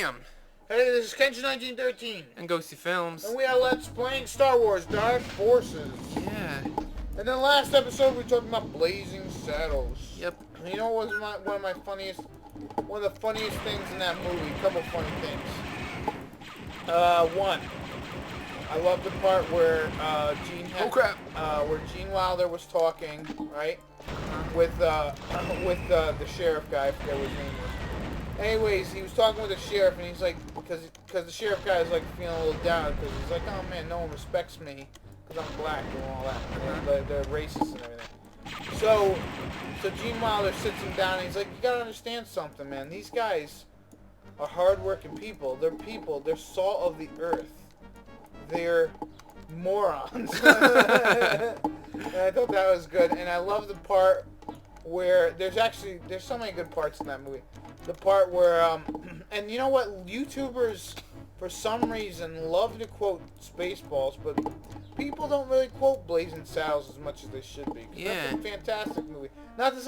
Liam. Hey, this is Kenshin1913. And Ghosty Films. And we are Let's Playing Star Wars Dark Forces. Yeah. And then last episode we talked about Blazing Saddles. Yep. And you know what was one of the funniest things in that movie? A couple funny things. One, I love the part where where Gene Wilder was talking, right? With the sheriff guy, I forget what his name was. Anyways, he was talking with the sheriff, and he's like, because the sheriff guy is like feeling a little down, because he's like, oh man, no one respects me, because I'm black and all that. They're racist and everything. So Gene Wilder sits him down, and he's like, you gotta understand something, man. These guys are hard-working people. They're people. They're salt of the earth. They're morons. And I thought that was good, and I love the part where there's so many good parts in that movie. The part where and you know what, YouTubers for some reason love to quote Spaceballs, but people don't really quote Blazing Saddles as much as they should be. Yeah. That's a fantastic movie. Not to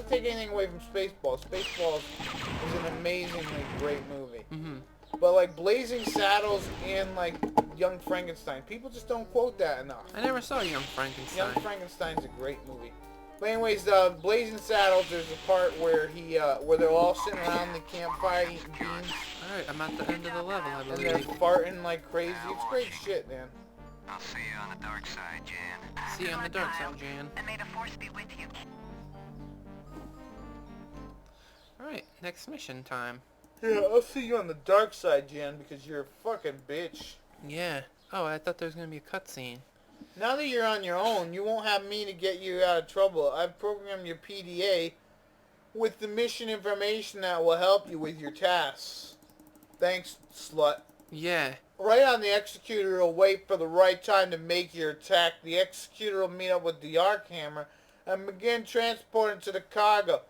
take anything away from Spaceballs. Spaceballs is an amazingly great movie. Mm-hmm. But like Blazing Saddles and like Young Frankenstein, people just don't quote that enough. I never saw Young Frankenstein. Young Frankenstein's a great movie. But anyways, Blazing Saddles, there's a part where where they're all sitting around the campfire eating beans. Alright, I'm at the end of the level, I And believe. they're farting like crazy. It's great shit, man. I'll see you on the dark side, Jan. See you on the dark side, Jan. And may the force be with you. Alright, next mission time. Yeah, I'll see you on the dark side, Jan, because you're a fucking bitch. Yeah. Oh, I thought there was going to be a cutscene. Now that you're on your own, you won't have me to get you out of trouble. I've programmed your PDA with the mission information that will help you with your tasks. Thanks, slut. Yeah. Right on, the executor will wait for the right time to make your attack. The executor will meet up with the Arc Hammer and begin transporting to the cargo.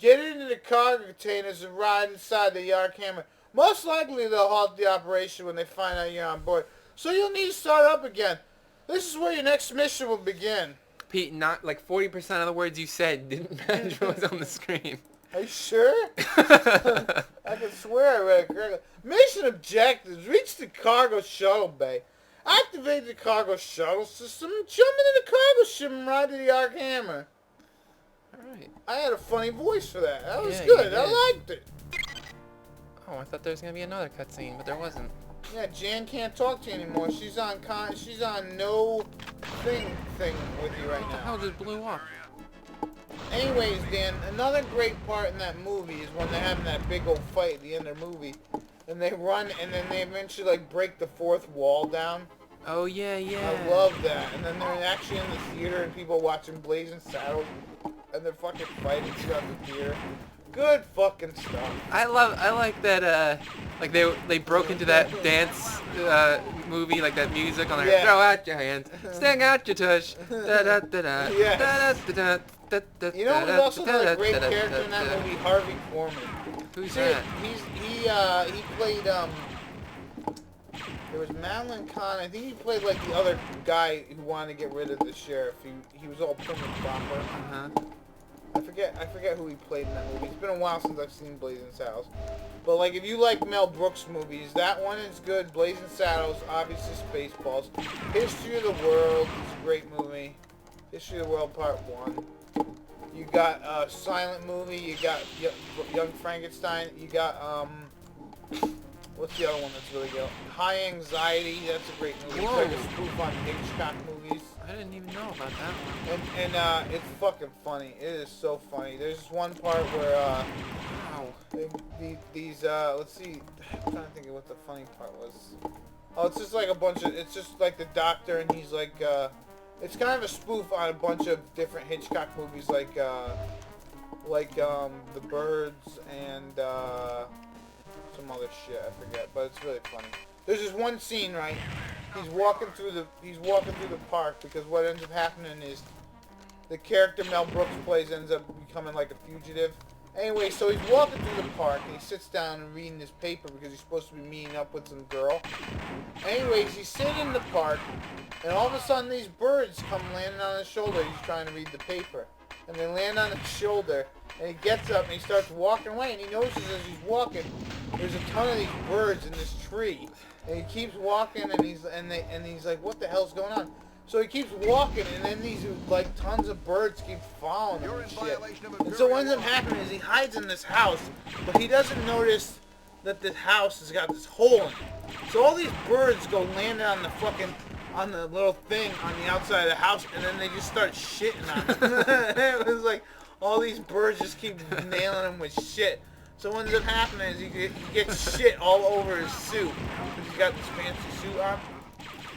Get into the cargo containers and ride inside the Arc Hammer. Most likely they'll halt the operation when they find out you're on board. So you'll need to start up again. This is where your next mission will begin. Pete, not like 40% of the words you said didn't match what was on the screen. Are you sure? I can swear I read it correctly. Mission objectives. Reach the cargo shuttle bay. Activate the cargo shuttle system. Jump into the cargo ship and ride to the Arc Hammer. Alright. I had a funny voice for that. That was Yeah, good. you did. I liked it. Oh, I thought there was going to be another cutscene, but there wasn't. Yeah, Jan can't talk to you anymore. She's on no thing with you right What the hell now. just blew up? Anyways, Dan, another great part in that movie is when they're having that big old fight at the end of the movie, and they run, and then they eventually like break the fourth wall down. Oh, yeah, yeah. I love that. And then they're actually in the theater, and people watching Blazing Saddles, and they're fucking fighting throughout the theater. Good fucking stuff. I like that, like they broke into that dance, movie, like that music on there. Yeah. Throw out your hands, stick out your tush. Da da da da. Yes. Da da da da. You know who's also another great character in that movie? Harvey Korman. Who's See, that? he played, there was Madeline Kahn. I think he played like the other guy who wanted to get rid of the sheriff. He was all prim and proper. Uh-huh. I forget who he played in that movie. It's been a while since I've seen Blazing Saddles. But like, if you like Mel Brooks movies, that one is good. Blazing Saddles, obviously Spaceballs. History of the World is a great movie. History of the World Part 1. You got a silent movie. You got Young Frankenstein. You got what's the other one that's really good? High Anxiety. That's a great movie. It's like a spoof on Hitchcock movies. I didn't even know about that one. And it's fucking funny. It is so funny. There's this one part where Wow. let's see. I'm trying to think of what the funny part was. Oh, it's just like it's just like the doctor, and he's like, it's kind of a spoof on a bunch of different Hitchcock movies, like The Birds and some other shit, I forget, but it's really funny. There's this one scene, right? He's walking through the park, because what ends up happening is the character Mel Brooks plays ends up becoming like a fugitive. Anyway, so he's walking through the park, and he sits down and reading his paper because he's supposed to be meeting up with some girl. Anyways, he's sitting in the park, and all of a sudden these birds come landing on his shoulder. He's trying to read the paper. and they land on his shoulder, and he gets up and he starts walking away, and he notices as he's walking, there's a ton of these birds in this tree, and he keeps walking, and he's like, what the hell's going on? So he keeps walking, and then these like tons of birds keep following him and shit. And so what ends up happening is he hides in this house, but he doesn't notice that this house has got this hole in it. So all these birds go landing on the little thing on the outside of the house, and then they just start shitting on him. It was like all these birds just keep nailing him with shit. So what ends up happening is he gets shit all over his suit because he's got this fancy suit on.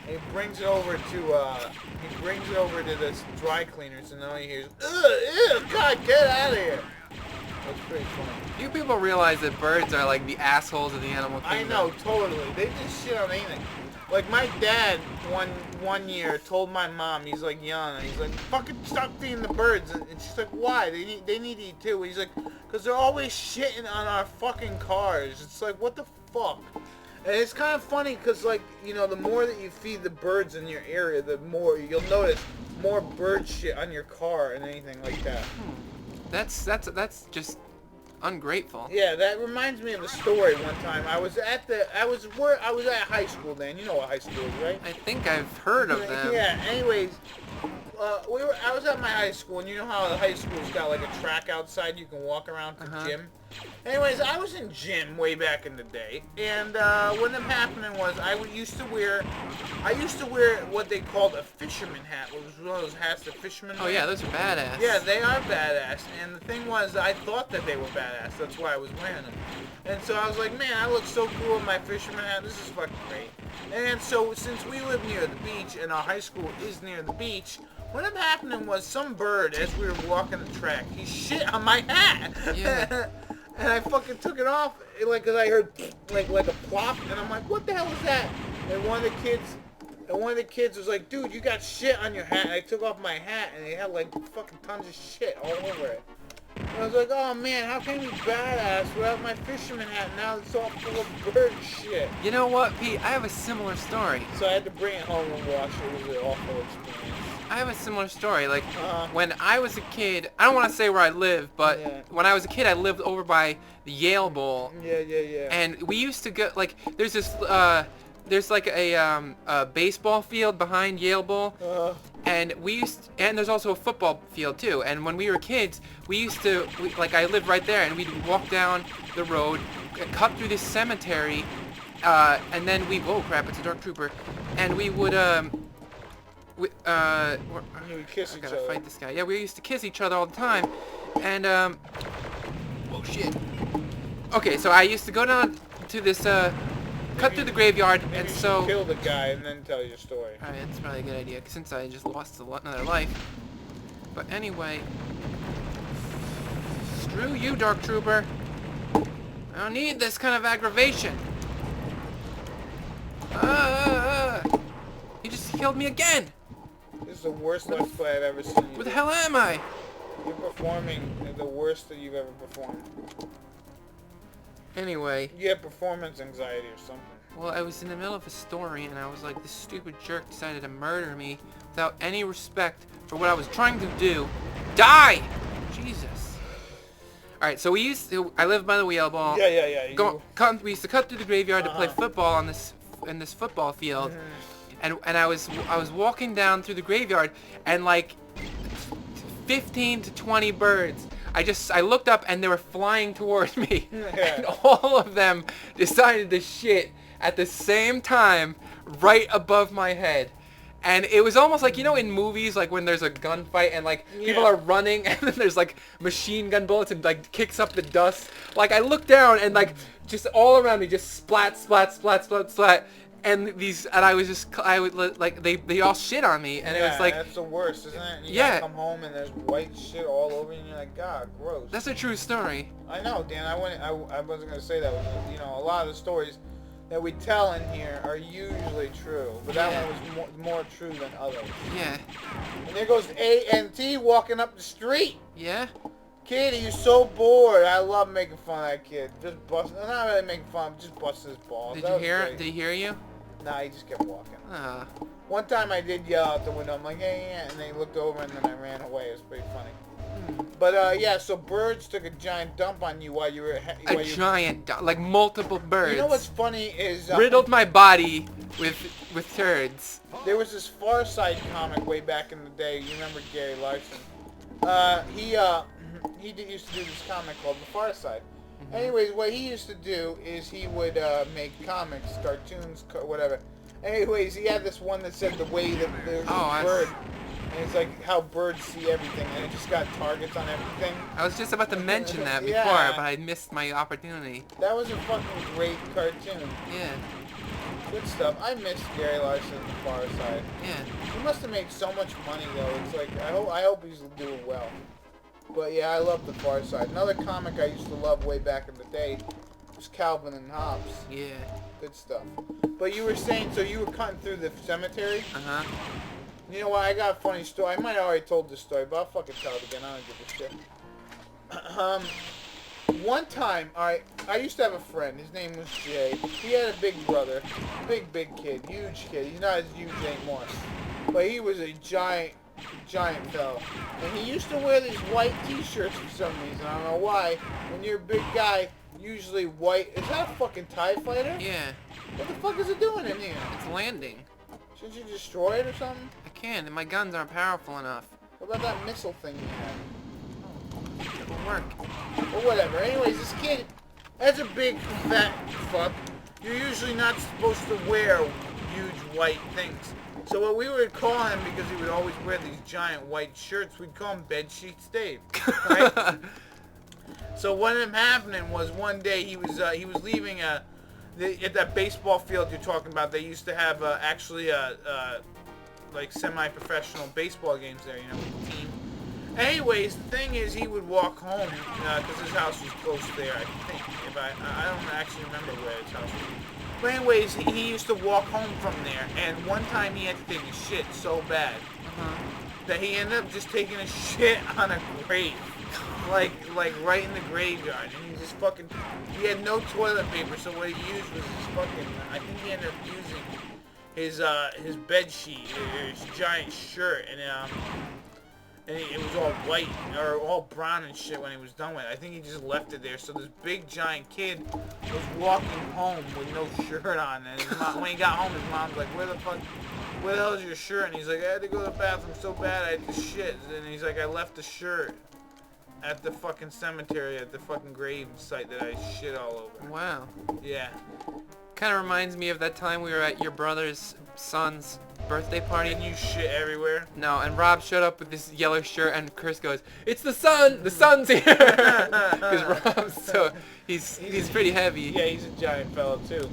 And he brings it over to this dry cleaners, and all he hears, ugh, God, get out of here. That's pretty funny. You people realize that birds are like the assholes of the animal kingdom. I know, totally. They just shit on anything. Like my dad one year told my mom, he's like young, and he's like, fucking stop feeding the birds. And she's like, why? They need to eat too. And he's like, because they're always shitting on our fucking cars. It's like, what the fuck? And it's kind of funny because, like, you know, the more that you feed the birds in your area, the more you'll notice more bird shit on your car and anything like that. That's just ungrateful. Yeah, that reminds me of a story one time. I was at high school then. You know what high school is, right? I think I've heard of them. Yeah. Anyways, I was at my high school, and you know how the high school's got like a track outside you can walk around to gym. Anyways, I was in gym way back in the day, and what ended up happening was I used to wear what they called a fisherman hat, which was one of those hats that fishermen wear. Oh yeah, those are badass. Yeah, they are badass, and the thing was, I thought that they were badass, that's why I was wearing them. And so I was like, man, I look so cool with my fisherman hat, this is fucking great. And so, since we live near the beach, and our high school is near the beach, what ended up happening was some bird, as we were walking the track, he shit on my hat. Yeah. And I fucking took it off, like, cause I heard, like a plop, and I'm like, what the hell is that? And one of the kids was like, dude, you got shit on your hat. And I took off my hat, and it had, like, fucking tons of shit all over it. And I was like, oh, man, how can I be badass without my fisherman hat? Now it's all full of bird shit. You know what, Pete? I have a similar story. So I had to bring it home and wash it. It was an awful experience. I have a similar story. Like, when I was a kid, I don't want to say where I lived, but when I was a kid, I lived over by the Yale Bowl. Yeah. And we used to go, like, there's like a baseball field behind Yale Bowl. And there's also a football field too. And when we were kids, I lived right there, and we'd walk down the road, cut through this cemetery, and then oh crap, it's a dark trooper, and we would you would kiss each gotta other. fight this guy. Yeah, we used to kiss each other all the time, and oh shit. Okay, so I used to go down to this cut through the graveyard, Maybe and you so should kill the guy and then tell your story. alright, that's probably a good idea, since I just lost another life. But anyway, screw you, Dark Trooper. I don't need this kind of aggravation. He just killed me again. This is the worst Let's Play I've ever seen you Where the do. hell am I? You're performing the worst that you've ever performed. Anyway, You have performance anxiety or something. well, I was in the middle of a story, and I was like, this stupid jerk decided to murder me without any respect for what I was trying to do. Die! Jesus. Alright, so I lived by the Yale Ball. Yeah. We used to cut through the graveyard to play football in this football field. And I was walking down through the graveyard, and like 15 to 20 birds. I looked up, and they were flying towards me. And all of them decided to shit at the same time right above my head. And it was almost like, you know, in movies, like when there's a gunfight and like people are running, and then there's like machine gun bullets and like kicks up the dust. Like I looked down, and like just all around me just splat. And they all shit on me, and it was like, that's the worst, isn't it? You Yeah. gotta come home and there's white shit all over you, and you're like, God, gross. that's a true story. I know, Dan. I wasn't gonna say that. You know, a lot of the stories that we tell in here are usually true, but that one was more true than others. Yeah. And there goes A&T walking up the street. Yeah? Kid, he's so bored. I love making fun of that kid. Just busting, not really making fun, but just busting his balls. Did That you was hear? great. Did he hear you? Nah, he just kept walking. Ah. One time I did yell out the window. I'm like, hey, yeah, and they looked over and then I ran away. It was pretty funny. But yeah, so birds took a giant dump on you while you were... A giant, like multiple birds. You know what's funny is... riddled my body with turds. There was this Far Side comic way back in the day. You remember Gary Larson? He used to do this comic called The Far Side. Anyways, what he used to do is he would make comics, cartoons, whatever. Anyways, he had this one that said the way that there's a bird. And it's like how birds see everything, and it just got targets on everything. I was just about to mention that before, Yeah. but I missed my opportunity. That was a fucking great cartoon. Yeah, Good stuff. I miss Gary Larson and The Far Side. yeah. He must have made so much money though. It's like I hope he's doing well. But yeah, I love The Far Side. Another comic I used to love way back in the day was Calvin and Hobbes. Yeah. Good stuff. But you were saying, so you were cutting through the cemetery? Uh-huh. You know what? I got a funny story. I might have already told this story, but I'll fucking tell it again. I don't give a shit. One time, I used to have a friend. His name was Jay. He had a big brother. Big kid. Huge kid. He's not as huge anymore. But he was a giant fella. And he used to wear these white t-shirts for some reason. I don't know why. When you're a big guy, usually white. Is that a fucking TIE fighter? Yeah. What the fuck is it doing in here? It's landing. Shouldn't you destroy it or something? I can, and my guns aren't powerful enough. What about that missile thing you had? It will work. Or whatever. Anyways, this kid, as a big fat fuck, you're usually not supposed to wear huge white things. So what we would call him, because he would always wear these giant white shirts, we'd call him Bedsheets Dave. Right? So what ended up happening was one day he was leaving at that baseball field you're talking about. They used to have actually like semi-professional baseball games there, you know, with the team. Anyways, the thing is, he would walk home because his house was close there. I think, if I don't actually remember where his house was. But anyways, he used to walk home from there, and one time he had to take a shit so bad that he ended up just taking a shit on a grave, like right in the graveyard, and he just fucking, he had no toilet paper, so what he used was his fucking, I think he ended up using his bed sheet, his giant shirt, and it was all white, or all brown and shit when he was done with it. I think he just left it there. So this big giant kid was walking home with no shirt on. And his mom, when he got home, his mom's like, where the hell is your shirt? And he's like, I had to go to the bathroom so bad I had to shit. And he's like, I left the shirt at the fucking cemetery, at the fucking grave site that I shit all over. Wow. Yeah. Kind of reminds me of that time we were at your brother's son's birthday party. And you shit everywhere? No, and Rob showed up with this yellow shirt, and Chris goes, "It's the sun! The sun's here!" Because Rob's he's pretty heavy. Yeah, he's a giant fella too.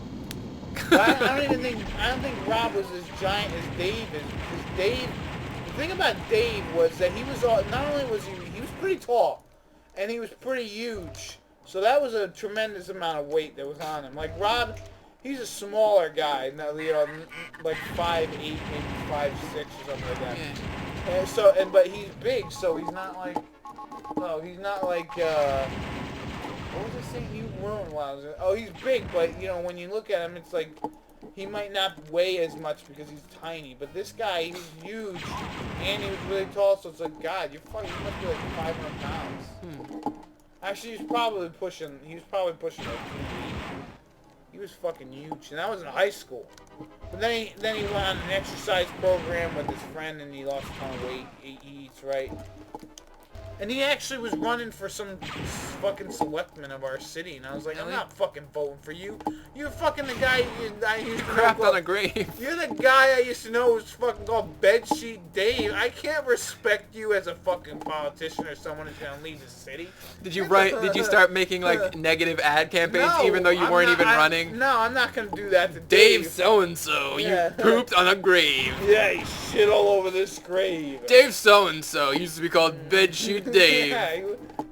I don't think Rob was as giant as Dave is. Because Dave, the thing about Dave was that he was not only was he was pretty tall, and he was pretty huge. So that was a tremendous amount of weight that was on him. Like Rob, he's a smaller guy, you know, like 5'8", maybe 5'6", or something like that. Yeah. And but he's big, so he's not like, what was I saying? You ruined what I was. Oh, he's big, but you know, when you look at him, it's like he might not weigh as much because he's tiny. But this guy, he was huge, and he was really tall. So it's like, God, you must be like 500 pounds. Actually, he was probably pushing like 280. He was fucking huge, and that was in high school. But then he went on an exercise program with his friend, and he lost a ton of weight. He eats right. And he actually was running for some fucking selectman of our city, and I was like, I'm not fucking voting for you. You're fucking the guy I used to Crapped on a grave. You're the guy I used to know was fucking called Bedsheet Dave. I can't respect you as a fucking politician or someone who's gonna lead the city. Did you start making like negative ad campaigns even though you weren't even running? No, I'm not gonna do that to Dave so-and-so, Yeah. you pooped on a grave. Yeah, he shit all over this grave. Dave so-and-so used to be called Bedsheet Dave. Yeah,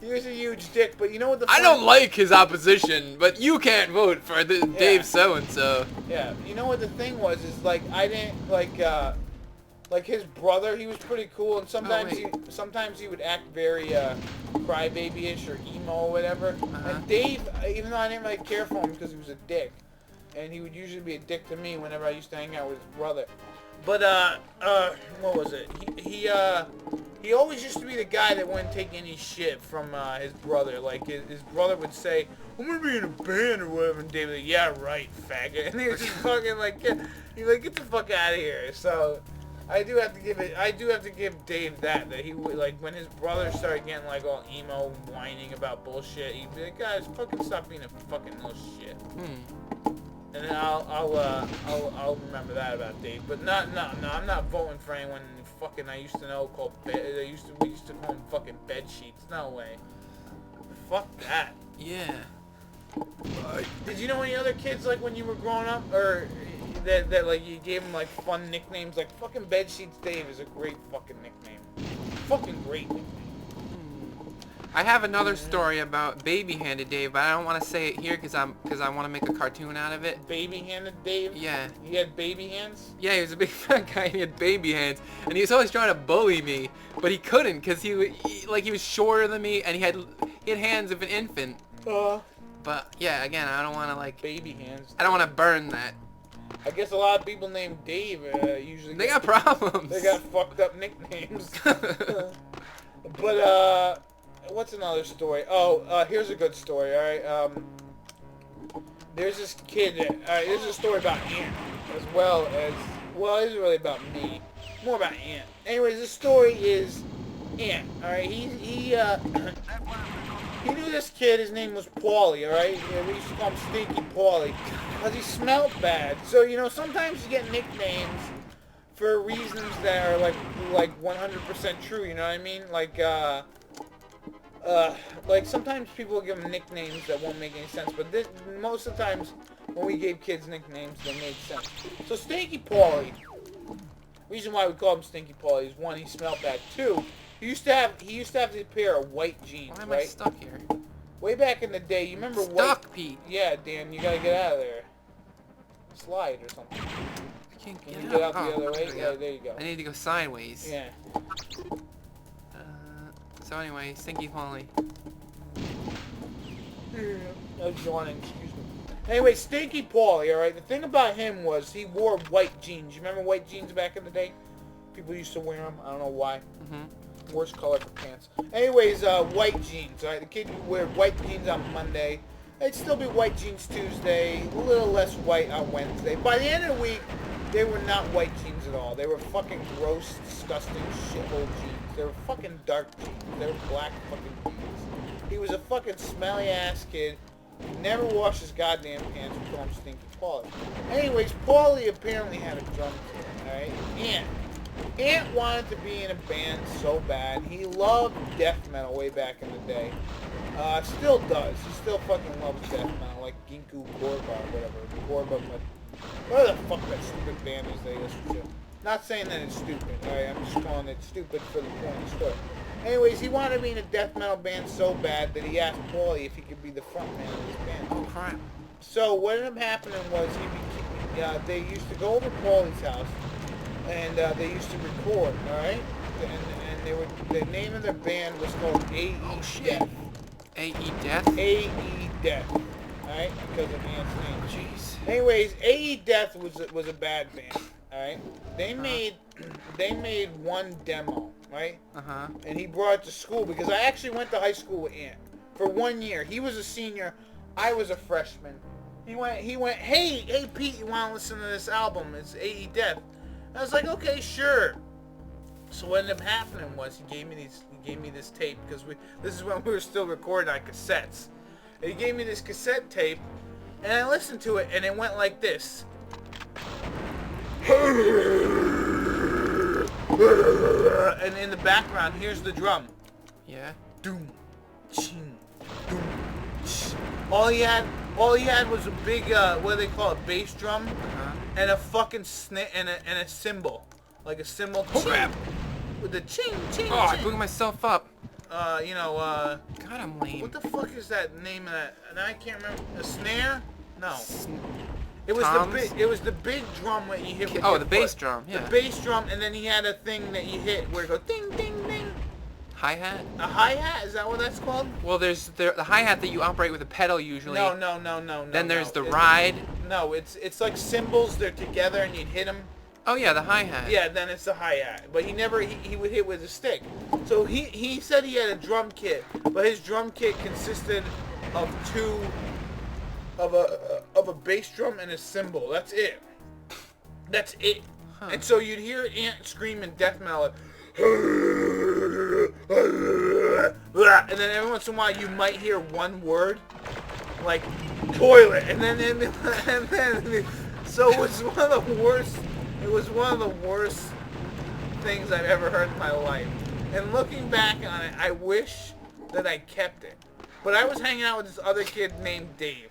he was a huge dick, but you know what the I don't like his opposition, but you can't vote for Dave so-and-so. Yeah, you know what the thing was is like I didn't like his brother. He was pretty cool, and sometimes he would act very crybaby-ish or emo or whatever. And Dave, even though I didn't really care for him because he was a dick, and he would usually be a dick to me whenever I used to hang out with his brother. But what was it? he always used to be the guy that wouldn't take any shit from his brother. Like, his brother would say, I'm gonna be in a band or whatever, and Dave would be like, yeah, right, faggot. And he was just fucking like, he's like, get the fuck out of here. So, I do have to give Dave that he would, like, when his brother started getting, like, all emo, whining about bullshit, he'd be like, guys, fucking stop being a fucking little shit. And then I'll remember that about Dave. But no, I'm not voting for anyone fucking I used to know called we used to call them fucking bed sheets. No way. Fuck that. Yeah. Did you know any other kids like when you were growing up, or that like you gave them like fun nicknames? Like fucking bed sheets Dave is a great fucking nickname. Fucking great nickname. I have another story about baby-handed Dave, but I don't want to say it here because I want to make a cartoon out of it. Baby-handed Dave? Yeah. He had baby hands? Yeah, he was a big fat guy and he had baby hands, and he was always trying to bully me, but he couldn't because he was shorter than me and he had hands of an infant. But yeah, again, I don't want to like baby hands. I don't want to burn that. I guess a lot of people named Dave usually they got problems. They got fucked up nicknames. But what's another story? Oh, here's a good story. All right. There's this kid. There's a story about Ant, as well as it's really about me. More about Ant. Anyways, this story is Ant. All right. He knew this kid. His name was Paulie. All right. Yeah, we used to call him Stinky Paulie because he smelled bad. So sometimes you get nicknames for reasons that are like 100% true. You know what I mean? Like sometimes people give them nicknames that won't make any sense, but most of the times when we gave kids nicknames, they made sense. So Stinky Paulie, reason why we call him Stinky Paulie is one, he smelled bad. Two, he used to have this pair of white jeans, Why am right? I stuck here? Way back in the day, you remember Stuck, Pete. Yeah, Dan, you gotta get out of there. Slide or something. I can't Can you get out the Oh, other way? there we Yeah, go. there you go. I need to go sideways. Yeah. So anyway, Stinky Paulie. No yawning, excuse me. Anyway, Stinky Paulie, alright? The thing about him was he wore white jeans. You remember white jeans back in the day? People used to wear them. I don't know why. Worst color for pants. Anyways, white jeans, alright? The kid would wear white jeans on Monday. It'd still be white jeans Tuesday. A little less white on Wednesday. By the end of the week, they were not white jeans at all. They were fucking gross, disgusting shithole jeans. They were fucking dark jeans. They were black fucking jeans. He was a fucking smelly ass kid. He never washed his goddamn pants. We call him Stinky Paulie. Anyways, Paulie apparently had a drum kit, alright? Ant wanted to be in a band so bad. He loved death metal way back in the day. Still does. He still fucking loves death metal, like Ginkgo Gorba or whatever. Gorba, whatever the fuck that stupid band is they listen to. Not saying that it's stupid, alright? I'm just calling it stupid for the point of the story. Anyways, he wanted to be in a death metal band so bad that he asked Paulie if he could be the front man of his band. Oh crap. So what ended up happening was they used to go over to Paulie's house and they used to record, alright? And the name of their band was called A.E. Death. A.E. Death? A.E. Death. Alright? Because of Ant's name. Jeez. Anyways, A.E. Death was a bad band. Alright? They made one demo, right? And he brought it to school because I actually went to high school with Ant for 1 year. He was a senior, I was a freshman. He went, hey Pete, you want to listen to this album? It's A.E. Death. I was like, okay, sure. So what ended up happening was he gave me this tape because this is when we were still recording on cassettes. And he gave me this cassette tape, and I listened to it, and it went like this. And in the background, here's the drum. Yeah. Doom, ching, doom, ch. All he had was a big, what do they call it, bass drum, and a fucking and a cymbal, like a cymbal. Oh crap! With the ching, ching, Oh, I ching. blew myself up. God, I'm lame. What the fuck is that name of that? And I can't remember. A snare? No. It was the big drum that you hit with your the bass foot. drum, yeah. The bass drum, and then he had a thing that you hit where it goes ding, ding, ding. Hi-hat? A hi-hat? Is that what that's called? Well, there's the hi-hat that you operate with a pedal usually. No. Then there's the ride. No, it's like cymbals. They're together, and you'd hit them. Oh yeah, the hi-hat. Yeah, then it's the hi-hat. But he never, he would hit with a stick. So he said he had a drum kit, but his drum kit consisted of of a bass drum and a cymbal. That's it. That's it. Huh. And so you'd hear Ant scream in death metal, like, and then every once in a while you might hear one word, like toilet, and then so it was one of the worst. It was one of the worst things I've ever heard in my life. And looking back on it, I wish that I kept it. But I was hanging out with this other kid named Dave.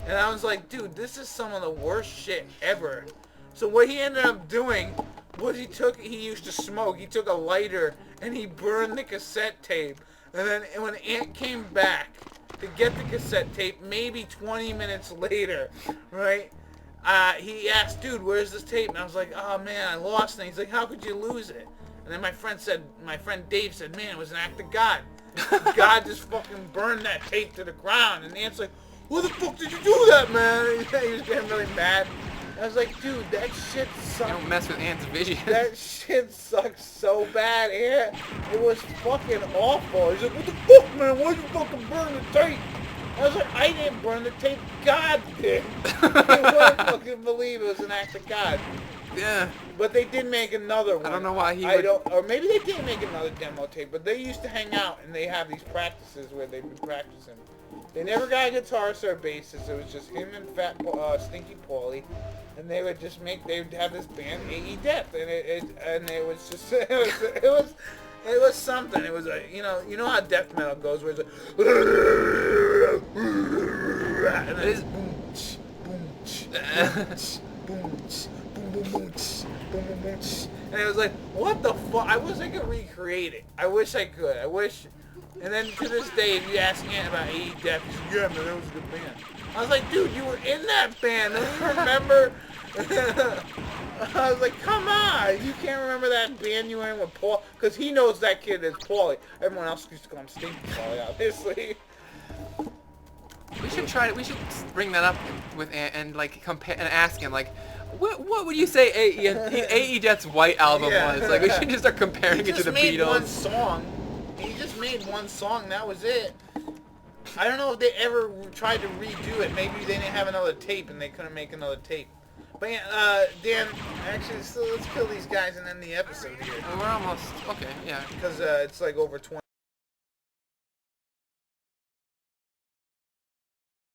And I was like, dude, this is some of the worst shit ever. So what he ended up doing was he used to smoke. He took a lighter and he burned the cassette tape. And then when Ant came back to get the cassette tape, maybe 20 minutes later, right? He asked, dude, where's this tape? And I was like, oh man, I lost it. And he's like, how could you lose it? And then my friend Dave said, man, it was an act of God. God just fucking burned that tape to the ground. And Ant's like, what the fuck did you do that, man? He was getting really mad. I was like, dude, that shit sucks. You don't mess with Ant's vision. That shit sucks so bad, Ant. It was fucking awful. He's like, what the fuck, man? Why'd you fucking burn the tape? I was like, I didn't burn the tape. God did. I wouldn't fucking believe it was an act of God. Yeah. But they did make another one. I don't know why he or maybe they did make another demo tape, but they used to hang out and they have these practices where they'd be practicing. They never got a guitarist or a bassist. It was just him and Stinky Paulie. And they would just they'd have this band, AE Death, and it was just, it was something. It was a, you know how death metal goes, where it's like, and then it's boom, ch, boom, ch, boom, ch, boom, boom, boom, ch, boom, boom, boom, ch. And it was like, what the fuck? I wish I could recreate it. I wish I could. I wish. And then to this day, if you ask Ant about AE Death, he's like, yeah, man, that was a good band. I was like, dude, you were in that band. Don't you remember? I was like, come on. You can't remember that band you were in with Paul? Because he knows that kid is Paulie. Everyone else used to call him Stinky Paulie, obviously. We should bring that up with Ant and like compare and ask him like, what would you say AE Death's White album was? Like we should just start comparing it to the Beatles. He just made one song. He just made one song. That was it. I don't know if they ever tried to redo it. Maybe they didn't have another tape and they couldn't make another tape. But yeah, Dan, actually, so let's kill these guys and end the episode here. We're almost okay. Yeah. Because it's like over 20.